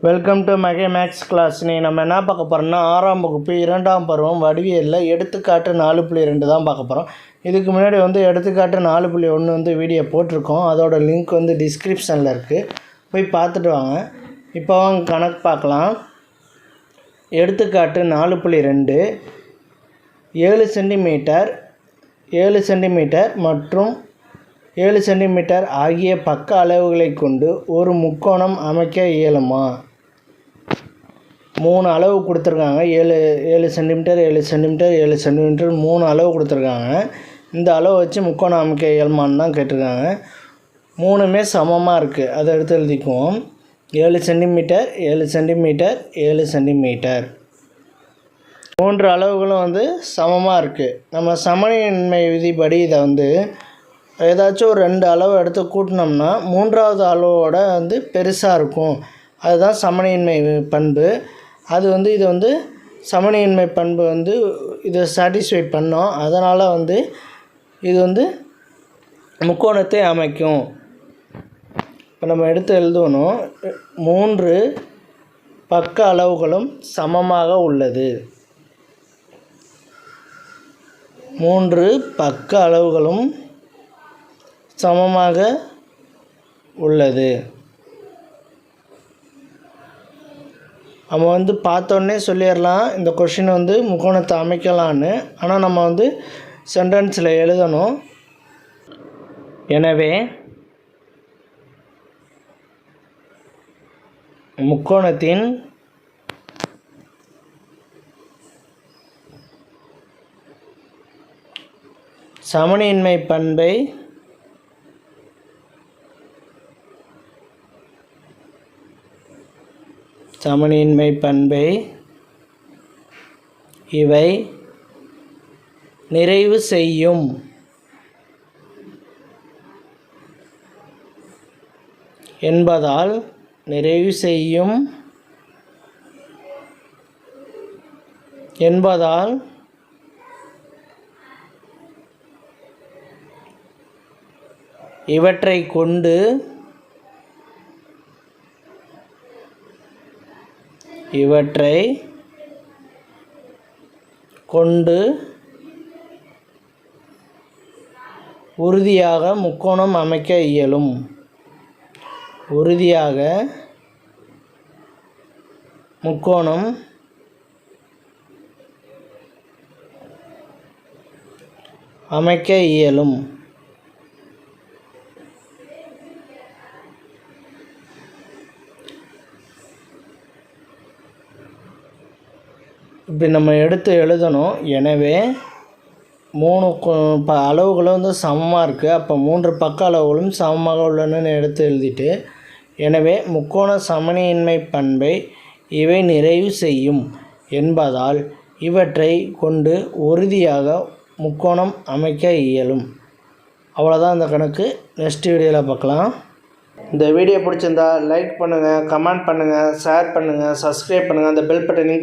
Welcome to mega max class. நீ நம்ம என்ன பார்க்க போகிறோம்னா 6ஆம் வகுப்பு 2ஆம் பருவம் வடிவியலில் எடுத்துக்காட்டு 4.2 தான் பார்க்க போகிறோம். இதுக்கு முன்னாடி எடுத்துக்காட்டு 4.1 வீடியோ போட்டிருக்கோம். அதோட லிங்க் டிஸ்கிரிப்ஷனில் இருக்குது, போய் பார்த்துட்டு வாங்க. இப்போ வாங்க கணக்கு பார்க்கலாம். எடுத்துக்காட்டு 4.2 7 சென்டிமீட்டர் மற்றும் 7 சென்டிமீட்டர் ஆகிய பக்க அளவுகளை கொண்டு ஒரு முக்கோணம் அமைக்க இயலுமா? 3 அளவு கொடுத்துருக்காங்க. 7 சென்டிமீட்டர் 7 சென்டிமீட்டர் 7 சென்டிமீட்டர் 3 அளவு கொடுத்துருக்காங்க. இந்த அளவு வச்சு முக்கோணம் அமைக்க இயலுமான்னு தான் கேட்டிருக்காங்க. 3மே சமமாக இருக்குது, அதை எடுத்து எழுதிக்குவோம். 7 சென்டிமீட்டர் 7 சென்டிமீட்டர் 7 சென்டிமீட்டர் 3 அளவுகளும் சமமாக இருக்குது. நம்ம சமநிலை விதிப்படி இதை ஏதாச்சும் ஒரு 2 அளவு எடுத்து கூட்டினோம்னா 3ஆவது அளவோட பெருசாக இருக்கும். அதுதான் சமநிலை பண்பு. அது இது சமநிலை பண்பு இதை சாட்டிஸ்ஃபை பண்ணோம். அதனால் இது முக்கோணத்தை அமைக்கும். இப்போ நம்ம எடுத்து எழுதணும். 3 பக்க அளவுகளும் சமமாக உள்ளது. 3 பக்க அளவுகளும் சமமாக உள்ளது. நம்ம பார்த்தோன்னே சொல்லிடலாம் இந்த கொஷின் முக்கோணத்தை அமைக்கலான்னு. ஆனால் நம்ம சென்டென்ஸில் எழுதணும். எனவே முக்கோணத்தின் சமநிலை பண்பை இவை நிறைவு செய்யும் என்பதால் இவற்றைக் கொண்டு உறுதியாக முக்கோணம் அமைக்க இயலும். இப்படி நம்ம எடுத்து எழுதணும். எனவே 3 அளவுகளும் சமமாக இருக்குது. அப்போ 3 பக்க அளவுகளும் சமமாக உள்ளனன்னு எடுத்து எழுதிட்டு, எனவே முக்கோண சமநிலை பண்பை இவை நிறைவு செய்யும் என்பதால் இவற்றை கொண்டு உறுதியாக முக்கோணம் அமைக்க இயலும். அவ்வளோதான் இந்த கணக்கு. நெக்ஸ்ட் வீடியோவில் பார்க்கலாம். இந்த வீடியோ பிடிச்சிருந்தா லைக் பண்ணுங்கள், கமெண்ட் பண்ணுங்கள், ஷேர் பண்ணுங்கள், சப்ஸ்கிரைப் பண்ணுங்கள். அந்த பெல் பட்டனையும்